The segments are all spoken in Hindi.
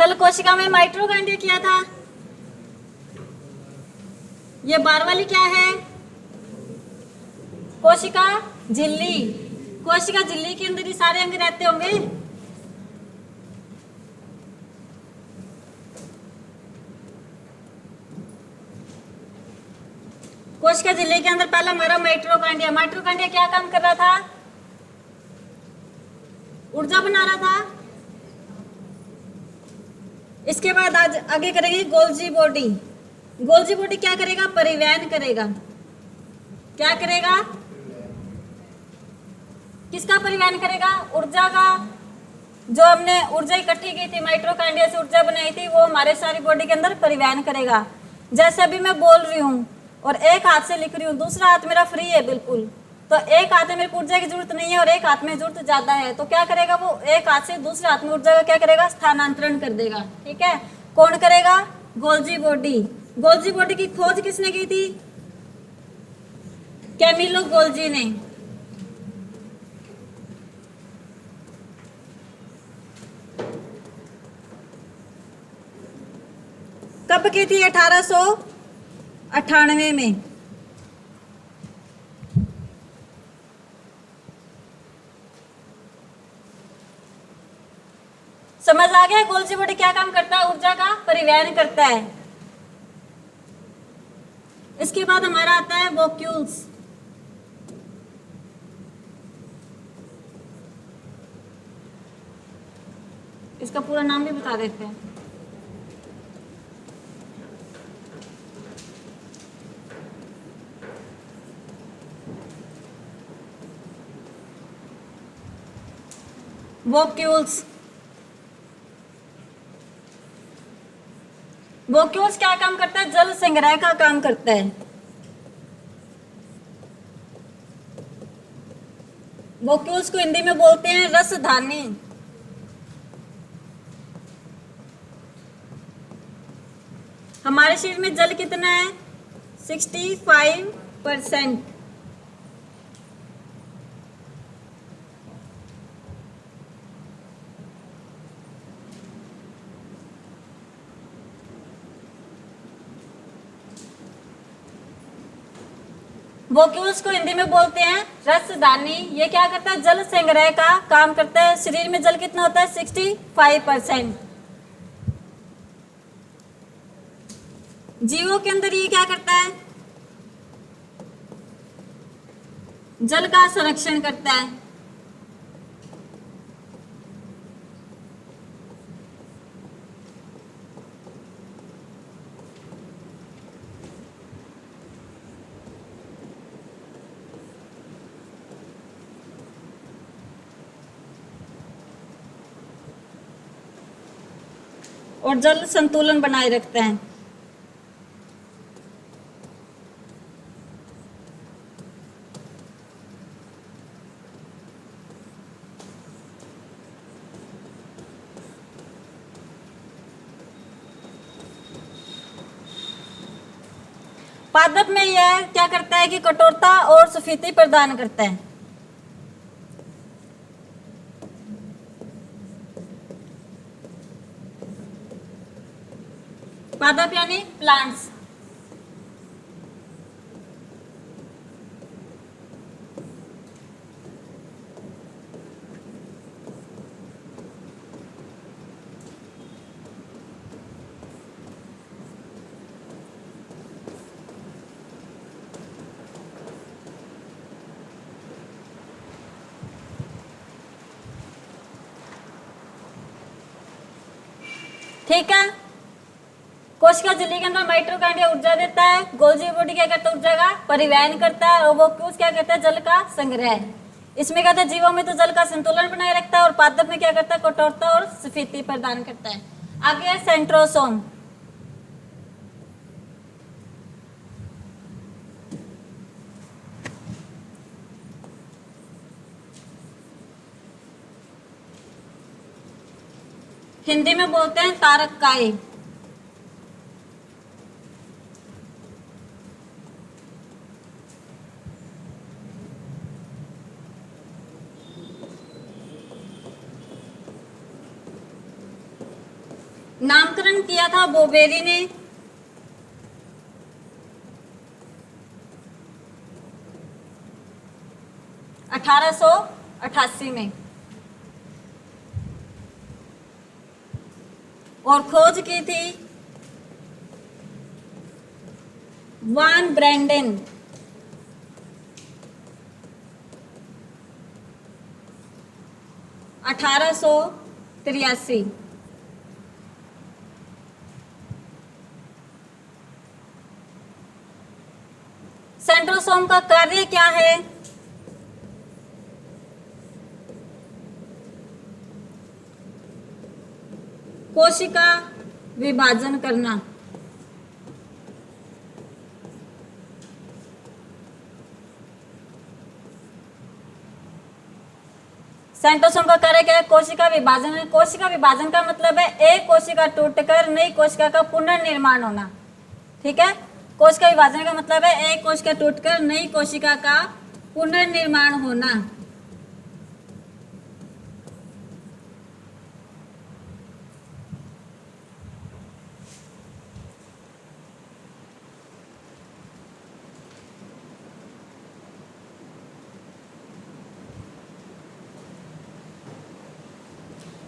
जल कोशिका में माइटोकॉन्ड्रिया क्या था? ये बार वाली क्या है? कोशिका झिल्ली। कोशिका झिल्ली के अंदर ही सारे अंग रहते होंगे। कोशिका झिल्ली के अंदर पहला हमारा माइटोकॉन्ड्रिया। माइटोकॉन्ड्रिया क्या काम कर रहा था? ऊर्जा बना रहा था। इसके बाद आज आगे करेंगे गोल्जी बॉडी। गोल्जी बॉडी क्या करेगा? परिवहन करेगा। क्या करेगा? किसका परिवहन करेगा? ऊर्जा का। जो हमने ऊर्जा इकट्ठी की थी, माइटोकॉन्ड्रिया से ऊर्जा बनाई थी, वो हमारे सारी बॉडी के अंदर परिवहन करेगा। जैसे अभी मैं बोल रही हूँ और एक हाथ से लिख रही हूँ, दूसरा हाथ मेरा फ्री है बिल्कुल, तो एक हाथ में मेरे को ऊर्जा की जरूरत नहीं है और एक हाथ में जरूरत ज्यादा है, तो क्या करेगा? वो एक हाथ से दूसरे हाथ में ऊर्जा का क्या करेगा? स्थानांतरण कर देगा। ठीक है, कौन करेगा? Golgi body. गोल्जी बॉडी की खोज किसने की थी? कैमिलो गोल्जी ने। कब की थी? 1898 में। समझ आ गया? गोल्जी बॉडी क्या काम करता है? ऊर्जा का परिवहन करता है। इसके बाद हमारा आता है वॉक्यूल्स। इसका पूरा नाम भी बता देते हैं। वॉक्यूल्स। वॉक्यूल्स क्या काम करता है? जल संग्रह का काम करता है। वॉक्यूल्स को हिंदी में बोलते हैं रसधानी। हमारे शरीर में जल कितना है? 65%। वॉक्यूल्स को हिंदी में बोलते हैं रसदानी। ये क्या करता है? जल संग्रह का काम करता है। शरीर में जल कितना होता है? 65%। जीवों के अंदर ये क्या करता है? जल का संरक्षण करता है। और जल संतुलन बनाए रखता है। पादप में यह क्या करता है कि कठोरता और सफेदी प्रदान करता है। पादप यानी प्लांट्स। ठीक है, कोशिका झिल्ली के अंदर माइटोकॉन्ड्रिया ऊर्जा देता है। गोल्जी बॉडी क्या करता है? ऊर्जा का परिवहन करता है। और वॉक्यूल्स क्या करता है? जल का संग्रह। इसमें कहते हैं जीवों में तो जल का संतुलन बनाए रखता है और पादप में क्या करता है? कठोरता और सफेदी प्रदान करता है। आगे है सेंट्रोसोम। हिंदी में बोलते हैं तारककाय। नामकरण किया था बोवेरी ने। (1888) में, और खोज की थी वान ब्रैंडेन। (1883) सेंट्रोसोम का कार्य क्या है? कोशिका विभाजन करना। सेंट्रोसोम का कार्य क्या है? कोशिका विभाजन। कोशिका विभाजन का मतलब है एक कोशिका टूटकर नई कोशिका का पुनर्निर्माण होना। ठीक है, कोशिका विभाजन का मतलब है एक कोशिका टूटकर नई कोशिका का पुनर्निर्माण होना।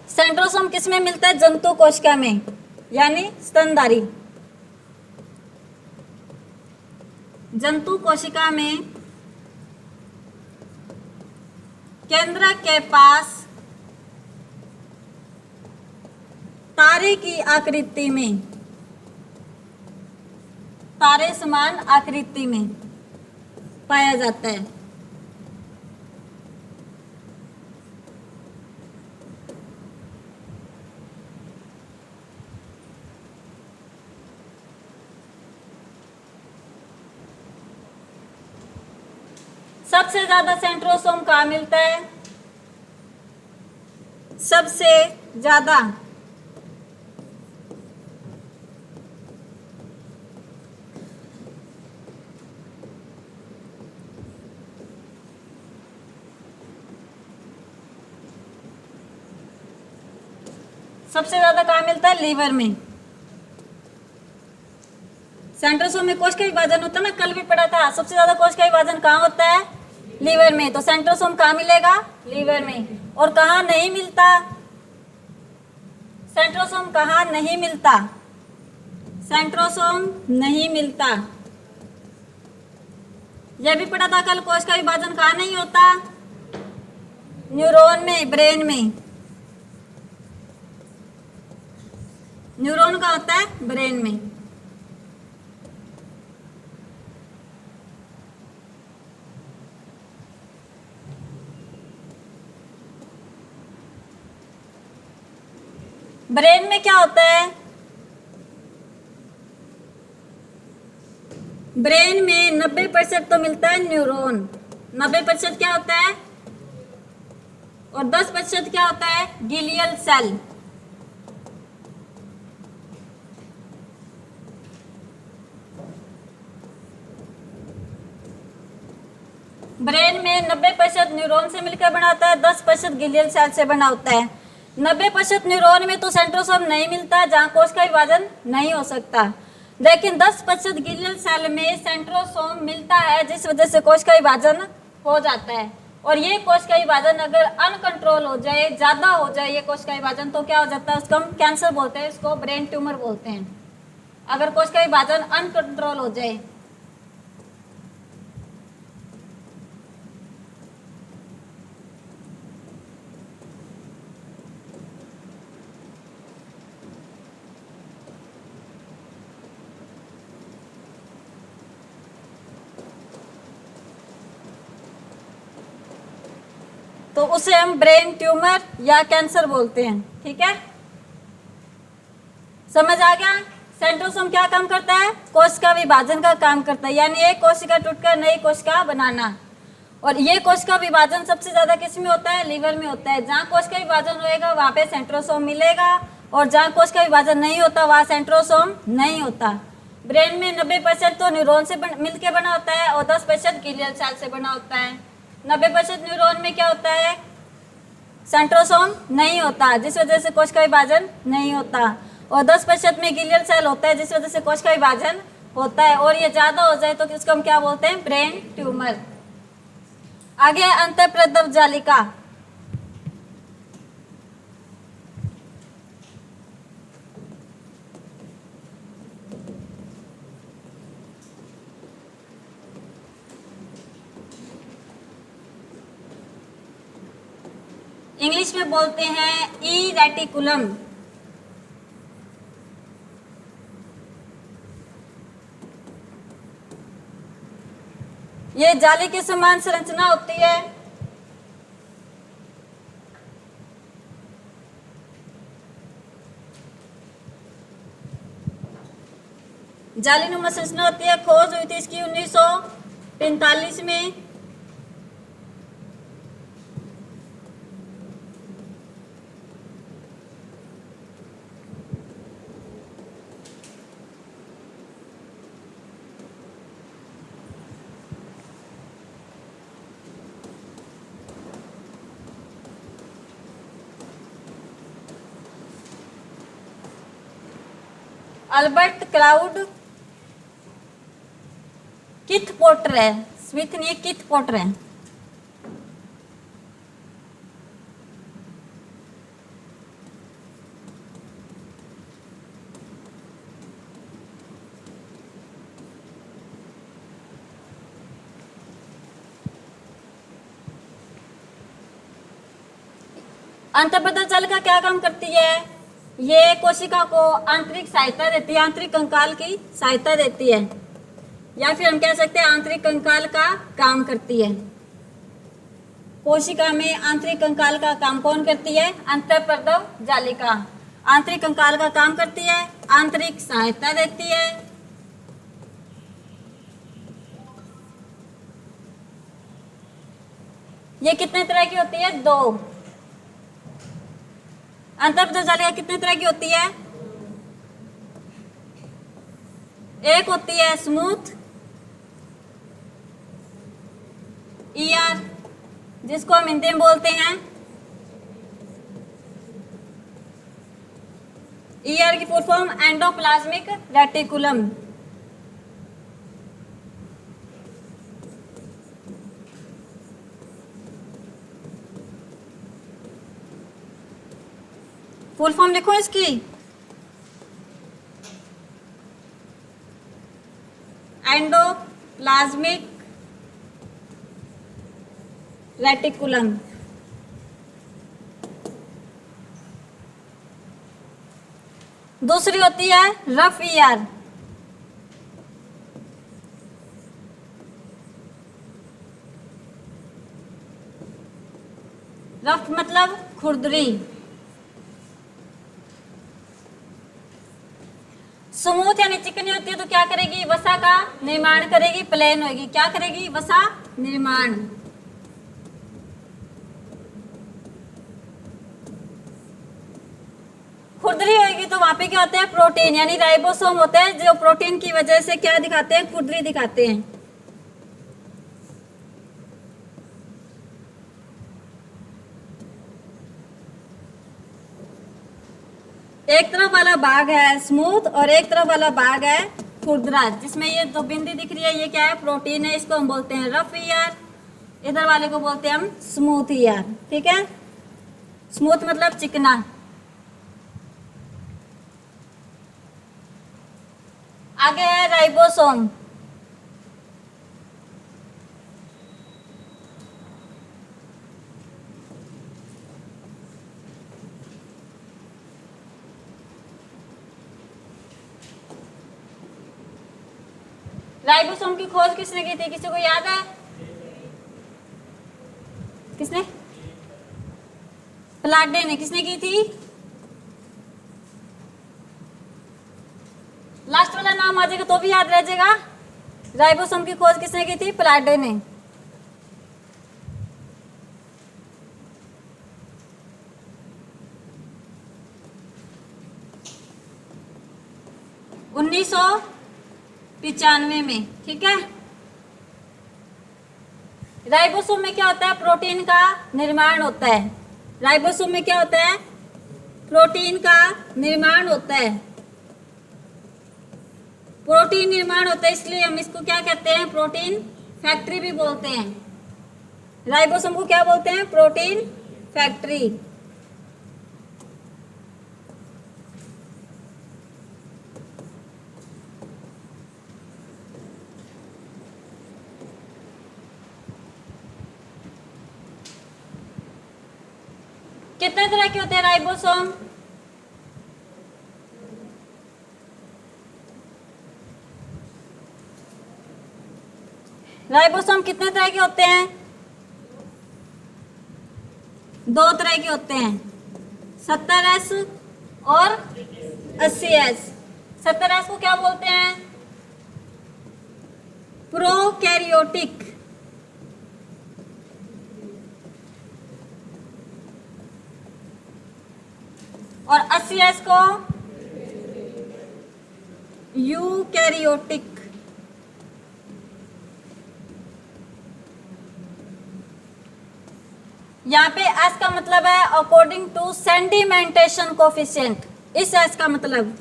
सेंट्रोसोम किसमें मिलता है? जंतु कोशिका में, यानी स्तनधारी। जंतु कोशिका में केंद्रक के पास तारे की आकृति में, तारे समान आकृति में पाया जाता है। सबसे ज्यादा सेंट्रोसोम कहाँ मिलता है? सबसे ज्यादा कहाँ मिलता है? लीवर में। सेंट्रोसोम में कोशिका विभाजन होता है ना, कल भी पढ़ा था। सबसे ज्यादा कोशिका विभाजन कहाँ होता है? लीवर में। तो सेंट्रोसोम कहाँ मिलेगा? लीवर में। और कहाँ नहीं मिलता? सेंट्रोसोम कहाँ नहीं मिलता? सेंट्रोसोम नहीं मिलता। यह भी पढ़ा था कल, कोशिका विभाजन कहाँ नहीं होता? न्यूरॉन में, ब्रेन में। न्यूरॉन का होता है ब्रेन में। ब्रेन में क्या होता है? ब्रेन में 90% तो मिलता है न्यूरॉन। 90% क्या होता है? और 10% क्या होता है? Glial cell. ब्रेन में 90% न्यूरॉन से मिलकर बना होता है, 10% ग्लियल सेल से बना होता है। 90% न्यूरॉन में तो सेंट्रोसोम नहीं मिलता, जहां कोशिका विभाजन नहीं हो सकता। लेकिन 10% ग्लियल सेल में सेंट्रोसोम मिलता है, जिस वजह से कोशिका विभाजन हो जाता है। और ये कोशिका विभाजन अगर अनकंट्रोल हो जाए, ज्यादा हो जाए ये कोशिका विभाजन, तो क्या हो जाता है? उसको हम कैंसर बोलते हैं, इसको ब्रेन ट्यूमर बोलते हैं, अगर कोशिका विभाजन अनकंट्रोल हो जाए। तो उसे हम ब्रेन ट्यूमर या कैंसर बोलते हैं। ठीक है, समझ आ गया? सेंट्रोसोम क्या काम करता है? कोशिका विभाजन का काम करता है, यानी एक कोशिका टूटकर नई कोशिका बनाना। और ये कोशिका विभाजन सबसे ज्यादा किस में होता है? लीवर में होता है। जहाँ कोशिका विभाजन होएगा वहां पे सेंट्रोसोम मिलेगा, और जहाँ कोशिका विभाजन नहीं होता वहाँ सेंट्रोसोम नहीं होता। ब्रेन में 90% तो न्यूरॉन से मिलकर बना होता है, और 10% ग्लियल सेल से बना होता है। 90% न्यूरॉन में क्या होता है? सेंट्रोसोम नहीं होता, जिस वजह से कोशिका विभाजन नहीं होता। और 10% में गिलियल सेल होता है, जिस वजह से कोशिका विभाजन होता है, और ये ज़्यादा हो जाए तो इसको हम क्या बोलते हैं? Brain tumour. आगे अंतःप्रद्रव जालिका। इंग्लिश में बोलते हैं ई रेटिकुलम। ये जाली की समान संरचना होती है। जालीनुमा संरचना होती है। खोज हुई थी इसकी 1945 में। अल्बर्ट क्लाउड किथ पोर्टर है, स्मिथ नहीं, किथ पोर्टर है। अंतःप्रद्रव जालिका क्या काम करती है? ये कोशिका को आंतरिक सहायता देती है, आंतरिक कंकाल की सहायता देती है, या फिर हम कह सकते हैं आंतरिक कंकाल का काम करती है। कोशिका में आंतरिक कंकाल का काम कौन करती है? अंतःप्रद्रव जालिका आंतरिक कंकाल का काम करती है, आंतरिक सहायता देती है। ये कितने तरह की होती है? 2। अंतःप्रद्रव जालिका कितने तरह की होती है? एक होती है स्मूथ ईआर, जिसको हम हिंदी में बोलते हैं, ईआर की full form endoplasmic reticulum. Full form लिखो इसकी, एंडोप्लाज्मिक रेटिकुलम। दूसरी होती है रफ ईआर। रफ मतलब खुरदरी। स्मूथ यानी चिकनी होती है तो क्या करेगी? वसा का निर्माण करेगी, प्लेन होगी। क्या करेगी? वसा निर्माण। खुरदरी होगी तो वहां पे क्या होता है? प्रोटीन यानी राइबोसोम होते हैं, जो प्रोटीन की वजह से क्या दिखाते हैं? खुरदरी दिखाते हैं। एक तरफ वाला भाग है स्मूथ और एक तरफ वाला भाग है खुरदरा, जिसमें ये दो बिंदी दिख रही है, ये क्या है? प्रोटीन है। इसको हम बोलते हैं रफ ईआर, इधर वाले को बोलते हैं हम स्मूथ ईआर। ठीक है, स्मूथ मतलब चिकना। आगे है राइबोसोम। राइबोसोम की खोज किसने की थी? किसी को याद है? किसने? प्लाटे ने। किसने की थी? लास्ट वाला नाम आ जाएगा तो भी याद रह जाएगा। राइबोसोम की खोज किसने की थी? प्लाटे ने। उन्नीस 95 में। ठीक है, राइबोसोम में क्या होता है? प्रोटीन का निर्माण होता है। राइबोसोम में क्या होता है? प्रोटीन का निर्माण होता है। प्रोटीन निर्माण होता है, इसलिए हम इसको क्या कहते हैं, प्रोटीन फैक्ट्री भी बोलते हैं। राइबोसोम को क्या बोलते हैं, प्रोटीन फैक्ट्री। कितने तरह के होते हैं राइबोसोम? राइबोसोम कितने तरह के होते हैं? 2 तरह के होते हैं, 70S और 80S। 70S को क्या बोलते हैं, प्रोकैरियोटिक। और 80S को यूकैरियोटिक। यहाँ पे S का मतलब है अकॉर्डिंग टू सेंडिमेंटेशन कोफिशिएंट। इस S का मतलब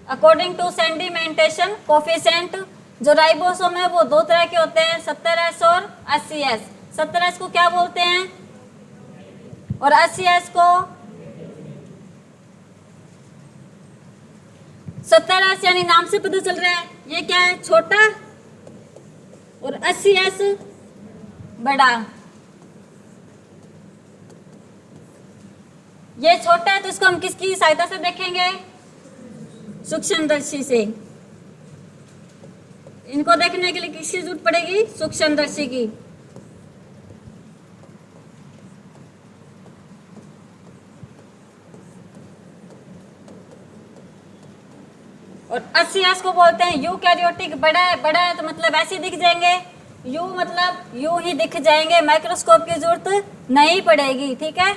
अकॉर्डिंग टू सेंडिमेंटेशन कोफिशिएंट। जो राइबोसोम है वो 2 तरह के होते हैं, 70S और 80S। 70S को क्या बोलते हैं और 80S को? 70S यानी नाम से पता चल रहा है ये क्या है, छोटा, और 80S बड़ा। ये छोटा है तो इसको हम किसकी सहायता से देखेंगे, सूक्ष्मदर्शी से। इनको देखने के लिए किसकी जरूरत पड़ेगी, सूक्ष्मदर्शी की। और 80S को बोलते हैं यूकैरियोटिक। बड़ा है तो मतलब ऐसे दिख जाएंगे, यू मतलब यूं ही दिख जाएंगे, माइक्रोस्कोप की जरूरत नहीं पड़ेगी, ठीक है।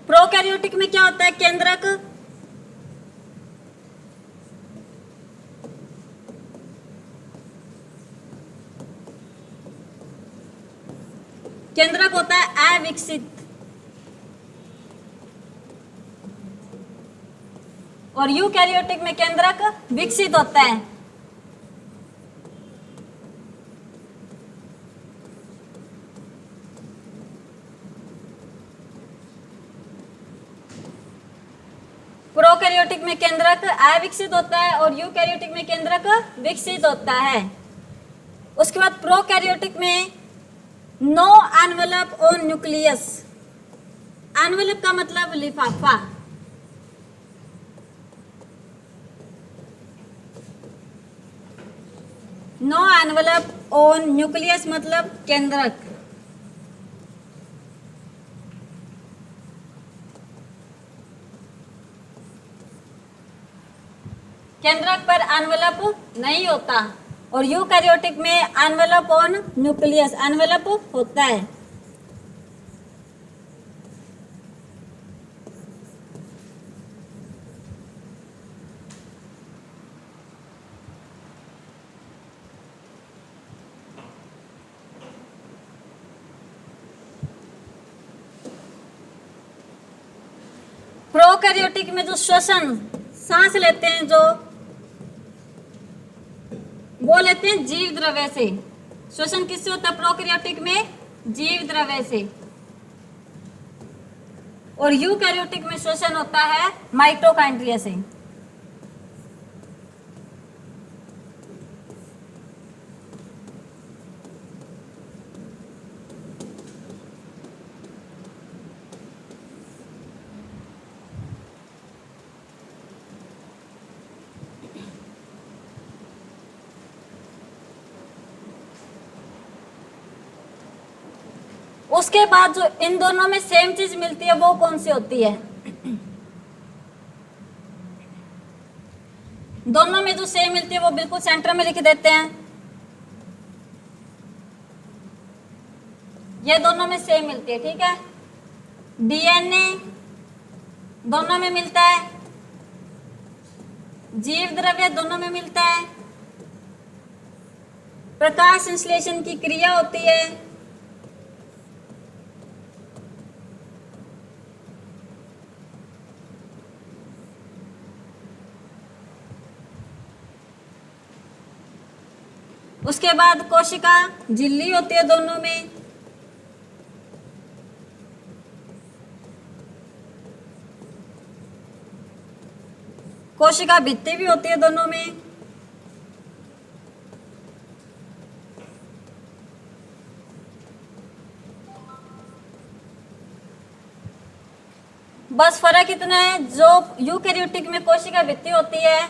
प्रोकैरियोटिक में क्या होता है, केंद्रक। केंद्रक होता है अविकसित, और यूकैरियोटिक में केंद्रक विकसित होता है। प्रोकैरियोटिक में केंद्रक अविकसित होता है और यूकैरियोटिक में केंद्रक विकसित होता है। उसके बाद प्रोकैरियोटिक में no envelope on nucleus. Envelope का मतलब लिफाफा। नो एनवेलप ऑन न्यूक्लियस मतलब केंद्रक। केंद्रक पर एनवेलप नहीं होता। और यूकैरियोटिक में एनवेलप ऑन न्यूक्लियस, एनवेलप होता है। प्रोकैरियोटिक में जो श्वसन, सांस लेते हैं जो, वो लेते हैं जीव द्रव्य से। श्वसन किससे होता है प्रोकैरियोटिक में, जीव द्रव्य से। और यूकैरियोटिक में श्वसन होता है माइटोकॉन्ड्रिया से। उसके बाद जो इन दोनों में सेम चीज मिलती है वो कौन सी होती है, दोनों में जो सेम मिलती है वो बिल्कुल सेंटर में लिख देते हैं। ये दोनों में सेम मिलती है, ठीक है। डीएनए दोनों में मिलता है, जीव द्रव्य दोनों में मिलता है, प्रकाश संश्लेषण की क्रिया होती है, उसके बाद कोशिका झिल्ली होती है दोनों में, कोशिका भित्ति भी होती है दोनों में, बस फर्क इतना है, जो यूकैरियोटिक में कोशिका भित्ति होती है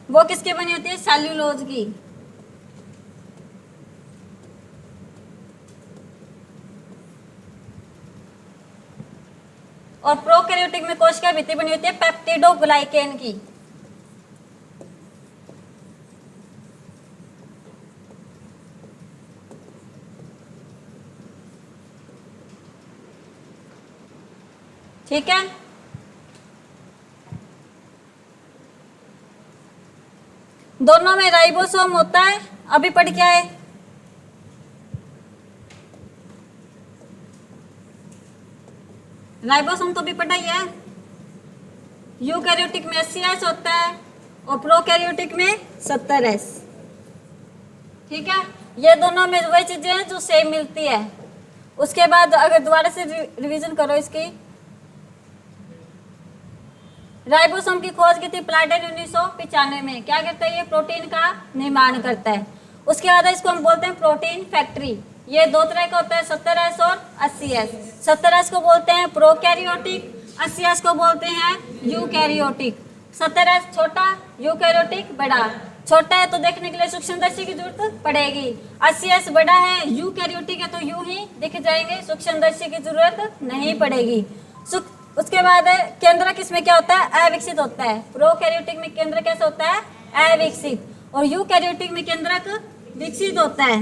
वो किसकी बनी होती है, सेल्यूलोज की। और प्रोकैरियोटिक में कोशिका भित्ति बनी होती है पेप्टिडोग्लाइकेन की। ठीक है, दोनों में राइबोसोम होता है। अभी पढ़ क्या है, राइबोसोम तो भी पढ़ा ही है। यूकैरियोटिक में 80S होता है और प्रोकैरियोटिक में 70S। ठीक है, ये दोनों में वही चीजें हैं जो सेम मिलती है। उसके बाद अगर दोबारा से रिवीजन करो इसकी, राइबोसोम की खोज की थी प्लाटेन 1995 में। क्या करता है, ये प्रोटीन का निर्माण करता है। उसके बाद इसको हम बोलते हैं प्रोटीन फैक्ट्री। ये दो तरह का होता है, 70S और 80S। 70S को बोलते हैं प्रोकैरियोटिक, 80S को बोलते हैं यूकैरियोटिक। 70S छोटा, यूकैरियोटिक बड़ा। छोटा है तो देखने के लिए सूक्ष्मदर्शी की जरूरत पड़ेगी। 80S बड़ा है, यूकैरियोटिक है तो यूं ही दिख जाएंगे, सूक्ष्मदर्शी की जरूरत नहीं पड़ेगी। उसके बाद केंद्रक इसमें क्या होता है, अविकसित होता है। प्रोकैरियोटिक में केंद्रक कैसा होता है, अविकसित, और यूकैरियोटिक में केंद्रक विकसित होता है।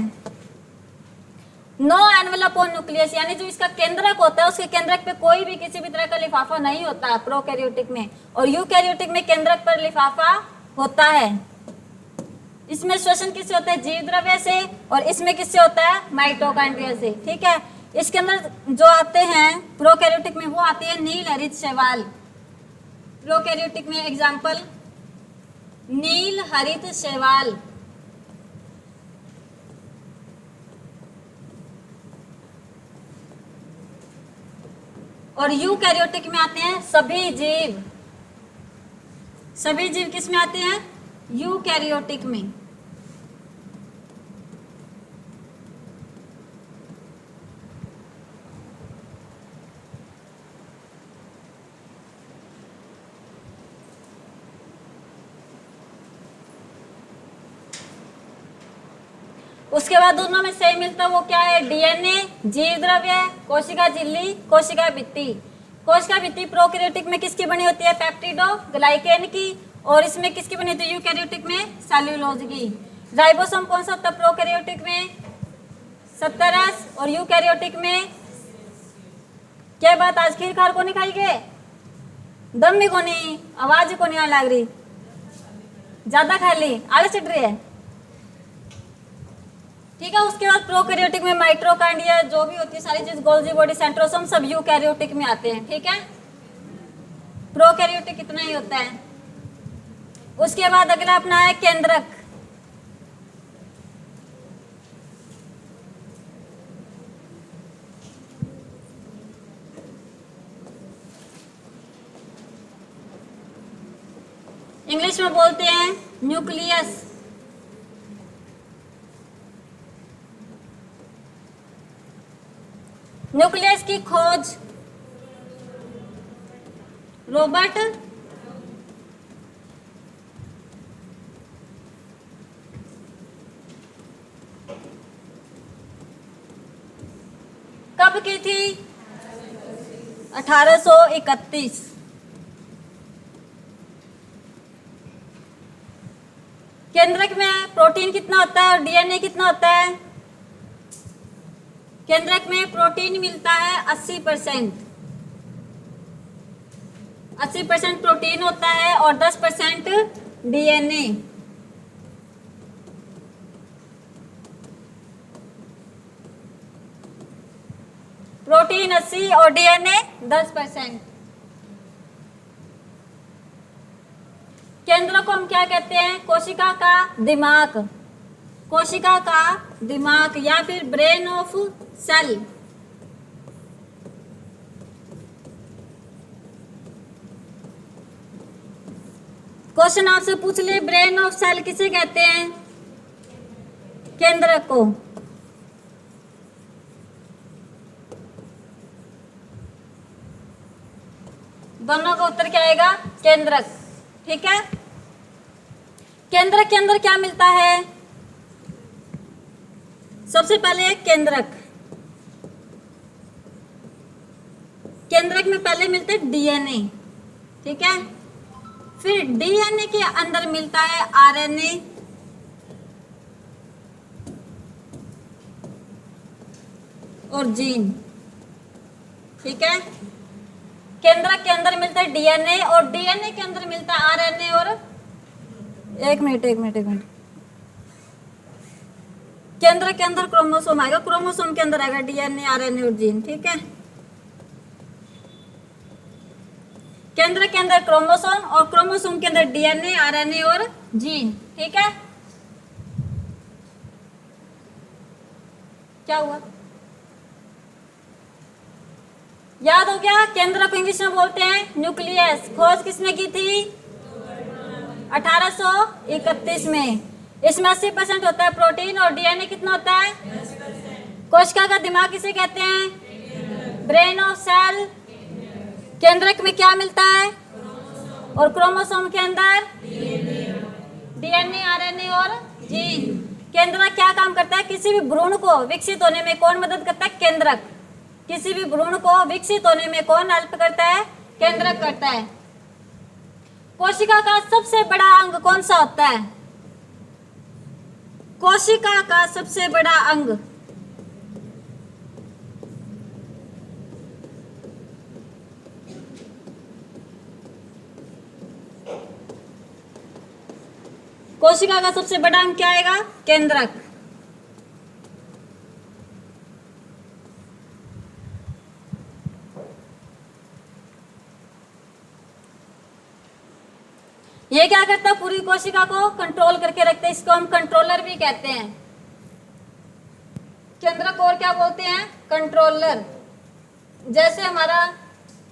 नो एनवेलप ऑन न्यूक्लियस, यानी जो इसका केंद्रक होता है उसके केंद्रक पे कोई भी किसी भी तरह का लिफाफा नहीं होता है प्रोकैरियोटिक में, और यूकैरियोटिक में केंद्रक पर लिफाफा होता है। इसमें श्वसन किससे होता है, जीव द्रव्य से, और इसमें किससे होता है, माइटोकॉन्ड्रिया से। ठीक है, इसके अंदर जो आते हैं प्रोकैरियोटिक में, वो आती है नील हरित शैवाल। प्रोकैरियोटिक में एग्जांपल नील हरित शैवाल। और यूकैरियोटिक में आते हैं सभी जीव। सभी जीव किस में आते हैं, यूकैरियोटिक में। उसके बाद दोनों में सेम मिलता है, वो क्या है, डीएनए, जीव द्रव्य, कोशिका झिल्ली, कोशिका भित्ति। कोशिका भित्ति प्रोकैरियोटिक में किसकी बनी होती है, पेप्टिडोग्लाइकेन की, और इसमें किसकी बनी होती है, यूकैरियोटिक में सेल्यूलोज की। राइबोसोम कौन सा होता है प्रोकैरियोटिक में, 70S, और यूकैरियोटिक में क्या बात, आज खीर खार को नहीं खाई के, दम भी को नहीं, आवाज को नहीं आ लग रही, ज्यादा खा ली, आलस चढ़ रही है। ठीक है, उसके बाद प्रोकैरियोटिक में माइटोकॉन्ड्रिया जो भी होती है सारी चीज, गोल्जी बॉडी, सेंट्रोसोम, सब यूकैरियोटिक में आते हैं। ठीक है, प्रोकैरियोटिक इतना ही होता है। उसके बाद अगला अपना है केंद्रक। इंग्लिश में बोलते हैं न्यूक्लियस। न्यूक्लियस की खोज रॉबर्ट कब की थी, 1831। केंद्रक में प्रोटीन कितना होता है और डीएनए कितना होता है, केंद्रक में प्रोटीन मिलता है 80%। 80% प्रोटीन होता है और 10% डीएनए। प्रोटीन 80 और डीएनए 10%। केंद्र को हम क्या कहते हैं? कोशिका का दिमाग, कोशिका का दिमाग या फिर ब्रेन ऑफ सेल। क्वेश्चन आपसे पूछ ले, ब्रेन ऑफ सेल किसे कहते हैं? केंद्रक को। दोनों का उत्तर क्या आएगा? केंद्रक। ठीक है, केंद्रक के अंदर क्या मिलता है? सबसे पहले केंद्रक, केंद्रक में पहले मिलते डीएनए। ठीक है, फिर डीएनए के अंदर मिलता है आरएनए, और जीन। ठीक है, केंद्रक के अंदर मिलता है डीएनए और डीएनए के अंदर मिलता है आरएनए और एक मिनट केंद्रक के अंदर क्रोमोसोम आएगा, क्रोमोसोम के अंदर आएगा डीएनए, आरएनए और जीन। ठीक है, केंद्र के अंदर क्रोमोसोम और क्रोमोसोम के अंदर डीएनए, आरएनए और जीन। ठीक है, क्या हुआ? याद हो गया? केंद्र को इंग्लिश में बोलते हैं न्यूक्लियस। खोज किसने की थी? 1831 में। इसमें 80% होता है प्रोटीन और डीएनए कितना होता है? 10%। कोशिका का दिमाग किसे कहते हैं? Brain of cell. केंद्रक में क्या मिलता है? और क्रोमोसोम के अंदर डीएनए, आरएनए और जीन। केंद्रक क्या काम करता है? किसी भी भ्रूण को विकसित होने में कौन मदद करता है? केंद्रक। किसी भी भ्रूण को विकसित होने में कौन हेल्प करता है? केंद्रक करता है। कोशिका का सबसे बड़ा अंग कौन सा होता है? कोशिका का सबसे बड़ा अंग कोशिका का सबसे बड़ा अंग क्या आएगा? केंद्रक। ये क्या करता है? पूरी कोशिका को कंट्रोल करके रखते हैं। इसको हम कंट्रोलर भी कहते हैं। केंद्रक और क्या बोलते हैं? कंट्रोलर। जैसे हमारा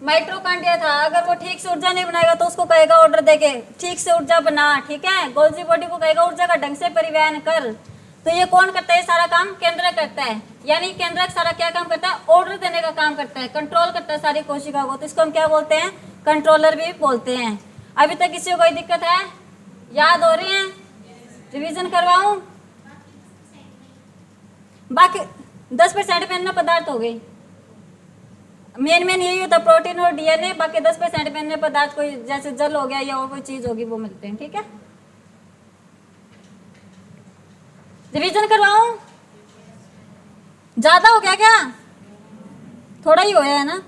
माइटोकॉन्ड्रिया था, अगर वो ठीक से ऊर्जा नहीं बनाएगा तो उसको कहेगा ऑर्डर देके ठीक से ऊर्जा बना। ठीक है, गोल्जी बॉडी को कहेगा ऊर्जा का ढंग से परिवहन कर। तो ये कौन करता है? सारा काम केंद्रक करता है। यानी केंद्रक सारा क्या काम करता है? ऑर्डर देने का काम करता है, कंट्रोल करता है सारी कोशिका को। तो इसको हम क्या बोलते हैं? कंट्रोलर भी बोलते हैं। अभी तक किसी को कोई दिक्कत है? याद हो रही है? रिवीजन करवाऊं? बाकी 10% में पदार्थ हो गई। मेन यही होता है, प्रोटीन और डीएनए। बाकी 10% में अन्य पदार्थ, कोई जैसे जल हो गया या और कोई चीज होगी, वो मिलते हैं। ठीक है, रिवीजन करवाऊं? ज्यादा हो गया क्या? थोड़ा ही होया है ना?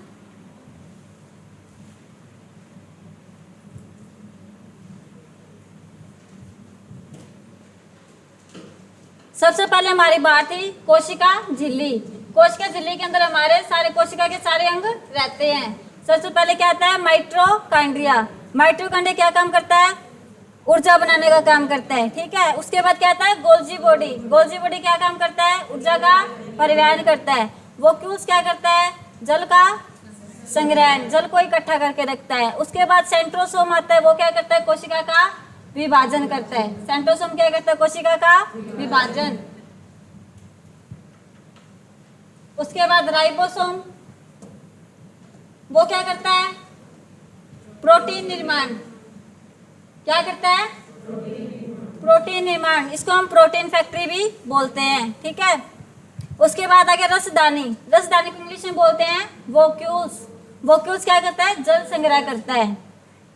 सबसे पहले हमारी बात थी कोशिका झिल्ली। कोशिका झिल्ली के अंदर हमारे सारे कोशिका के सारे अंग रहते हैं। सबसे पहले क्या आता है? माइटोकॉन्ड्रिया। माइटोकॉन्ड्रिया क्या काम करता है? ऊर्जा बनाने का काम करता है। ठीक है, उसके बाद क्या आता है? Golgi body. गोल्जी बॉडी क्या काम करता है? ऊर्जा का परिवहन करता है। वोक्यूल्स क्या करता है? जल का संग्रहण, जल को इकट्ठा करके रखता है। उसके बाद सेंट्रोसोम आता है, वो क्या करता है? कोशिका का विभाजन करता है। सेंट्रोसोम क्या करता है? कोशिका का विभाजन। उसके बाद राइबोसोम, वो क्या करता है? प्रोटीन निर्माण। क्या करता है? प्रोटीन निर्माण। इसको हम प्रोटीन फैक्ट्री भी बोलते हैं। ठीक है, उसके बाद आगे रसदानी। रसदानी को इंग्लिश में बोलते हैं वोक्यूल्स। वोक्यूल्स क्या करता है? जल संग्रह करता है।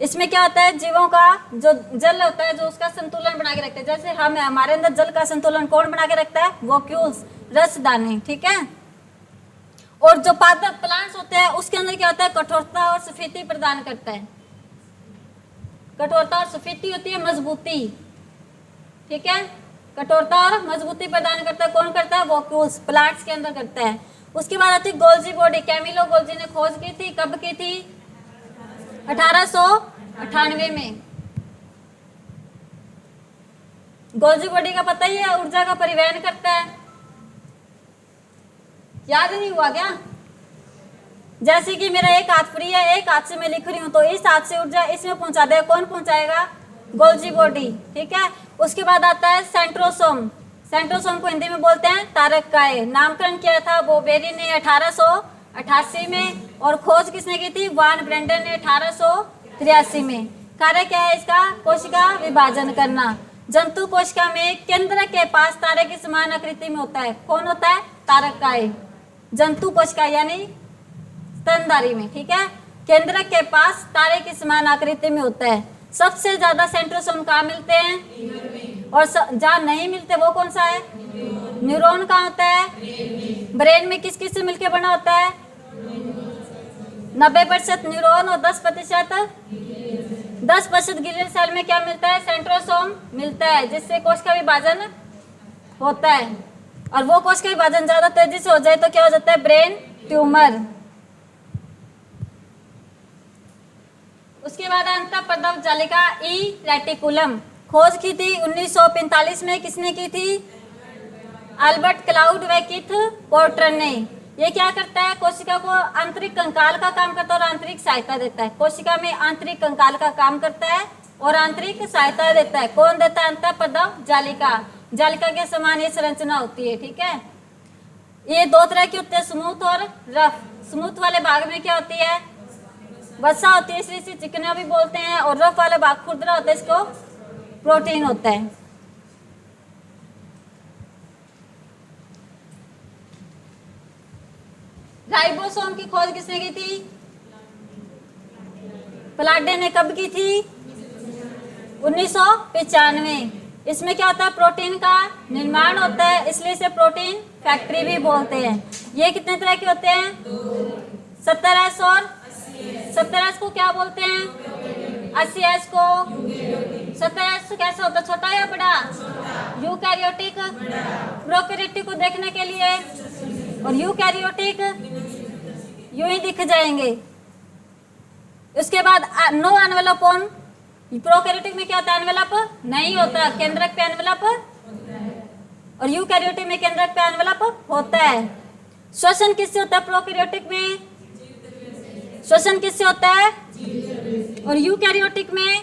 इसमें क्या होता है? जीवों का जो जल होता है, जो उसका संतुलन बना के रखते हैं। जैसे हम, हमारे अंदर जल का संतुलन कौन बना के रखता है? वोक्यूल्स, रसदानी। ठीक है, और जो पादप प्लांट्स होते हैं उसके अंदर क्या होता है, कठोरता और सफेदी प्रदान करता है। कठोरता और सफेदी होती है मजबूती, ठीक है, कठोरता और मजबूती प्रदान करता है। कौन करता है, वॉक्यूल्स प्लांट्स के अंदर करता है। उसके बाद आती है गोल्जी बॉडी। कैमिलो गोल्जी ने खोज की थी, कब की थी, 1898 में। गोल्जी बॉडी का पता ही है, ऊर्जा का परिवहन करता है। याद नहीं हुआ क्या? जैसे कि मेरा एक हाथ फ्री है, एक हाथ से मैं लिख रही हूँ, तो इस हाथ से ऊर्जा इसमें पहुंचा देगा, कौन पहुंचाएगा, गोल्जी बॉडी, ठीक है। उसके बाद आता है सेंट्रोसोम। सेंट्रोसोम को हिंदी में बोलते हैं तारक काय। नामकरण किया था बोबेरी ने 1888 में, और खोज किसने की थी, वान ब्रेंडन ने 1883 में। कार्य क्या है इसका, कोशिका विभाजन करना। जंतु कोशिका में केंद्र के पास तारे की समान आकृति में होता है। कौन होता है, तारक काय। जंतु कोशिका यानी स्तनधारी में, ठीक है, केंद्र के पास तारे की समान आकृति में होता है। सबसे ज्यादा सेंट्रोसोम कहाँ मिलते हैं, और जहाँ नहीं मिलते वो कौन सा है, न्यूरॉन कहाँ होता है, ब्रेन में किस किस से मिलकर बना होता है, 90% न्यूरॉन और 10% गिलियन सेल में क्या मिलता है, सेंट्रोसोम मिलता है, जिससे कोश का विभाजन होता है। और वो कोश का विभाजन ज्यादा तेजी से हो जाए तो क्या हो जाता है, ब्रेन ट्यूमर। उसके बाद अंतःपदव जालिका ई रेटिकुलम। खोज की थी 1945 में, किसने की थी, अल्बर्ट क्लाउड व कीथ पोर्टर ने। ये क्या करता है, कोशिका को आंतरिक कंकाल का काम करता है और आंतरिक सहायता देता है। कोशिका में आंतरिक कंकाल का काम करता है और आंतरिक सहायता देता है। कौन देता है, अंतःपदव जालिका। जालिका के समान ये संरचना होती है, ठीक है। ये दो तरह की होती है, स्मूथ और रफ। स्मूथ वाले भाग में क्या होती है, वसा होती है, इसलिए इसे चिकना भी बोलते हैं, और रफ वाला भाग खुरदरा होता है, इसको प्रोटीन होता है। राइबोसोम की खोज किसने की थी, प्लाटे ने। कब की थी, 1995। इसमें क्या होता है, प्रोटीन का निर्माण होता है, इसलिए इसे प्रोटीन फैक्ट्री भी बोलते हैं। ये कितने तरह के होते हैं, 70S और 70S को क्या बोलते हैं, 80S को। 70S कैसा होता है, छोटा या बड़ा, यूकैरियोटिक। प्रोकैरियोटिक को देखने के लिए, और यूकैरियोटिक यूं ही दिख जाएंगे। उसके बाद नो एनवेलप ऑन। प्रोकैरियोटिक में क्या होता है, एनवेलप नहीं होता, केंद्रक पे एनवेलप, और यूकैरियोटिक में केंद्रक पे एनवेलप होता है। श्वसन किससे होता है, प्रोकैरियोटिक में श्वसन किससे होता है, और यूकैरियोटिक में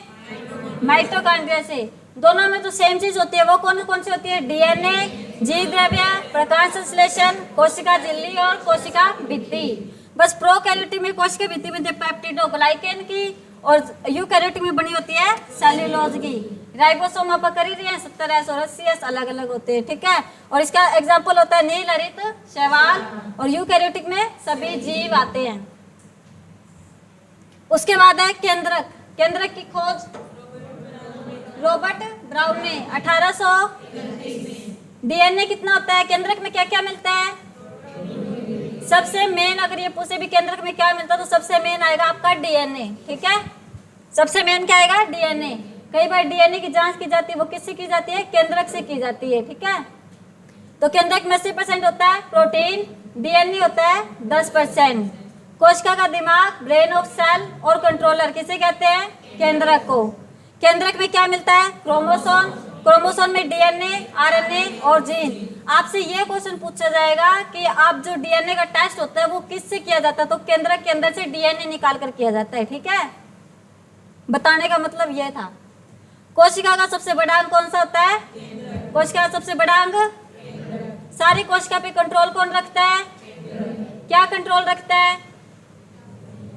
माइटोकॉन्ड्रिया से। दोनों में जो सेम चीज होती है वो कौन कौन सी होती है, डीएनए, जीव द्रव्य, प्रकाश संश्लेषण, कोशिका झिल्ली और कोशिका भित्ति। बस प्रोकैरियोटिक में कोशिका भित्ति में पेप्टिडोग्लाइकेन की, और यूकैरियोटिक में बनी होती है सेल्यूलोज की। राइबोसोम आप कर ही रहे हैं, 70S और 80S अलग अलग होते हैं, ठीक है। और इसका एग्जाम्पल होता है नील, हरित, शैवाल, और यूकैरियोटिक में सभी जीव आते हैं। उसके बाद है केंद्रक। केंद्रक की खोज रॉबर्ट ब्राउन ने 1800। डीएनए कितना होता है, केंद्रक में क्या क्या मिलता है, सबसे मेन, अगर ये पूछे भी केंद्रक में क्या मिलता है तो सबसे मेन आएगा आपका डीएनए, ठीक है। सबसे मेन क्या आएगा, डीएनए। कई बार डीएनए की जांच की जाती है, वो किससे की जाती है, केंद्रक से की जाती है, ठीक है। तो केंद्रक में 80% होता है प्रोटीन, डीएनए होता है 10%। कोशिका का दिमाग, ब्रेन ऑफ सेल और कंट्रोलर किसे कहते हैं, केंद्रक को। केंद्रक में क्या मिलता है, क्रोमोसोम। क्रोमोसोम में डीएनए, आरएनए और जीन। आपसे ये क्वेश्चन पूछा जाएगा कि आप जो डीएनए का टेस्ट होता है वो किससे किया जाता है, तो केंद्रक के अंदर से डीएनए निकाल कर किया जाता है, ठीक है। बताने का मतलब ये था। कोशिका का सबसे बड़ा अंग कौन सा होता है, कोशिका का सबसे बड़ा अंग। सारी कोशिका पे कंट्रोल कौन रखता है, क्या कंट्रोल रखता है,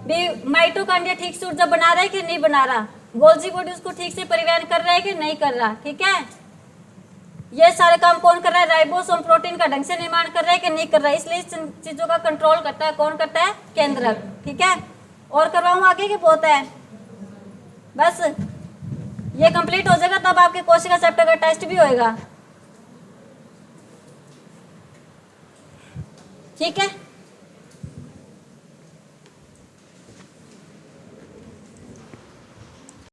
माइटोकॉन्ड्रिया ठीक से ऊर्जा बना रहा है कि नहीं बना रहा, गोल्जी बॉडी उसको ठीक से परिवहन कर रहा है कि नहीं कर रहा, ठीक है। ये सारे काम कौन कर रहा है, राइबोसोम प्रोटीन का ढंग से निर्माण कर रहा है कि नहीं कर रहा है, इसलिए इस चीजों का कंट्रोल करता है कौन, करता है केंद्रक, ठीक है। और करवाऊं आगे कि बहुत है, बस ये कंप्लीट हो जाएगा तब आपके कोशिका चैप्टर का टेस्ट भी होएगा, ठीक है।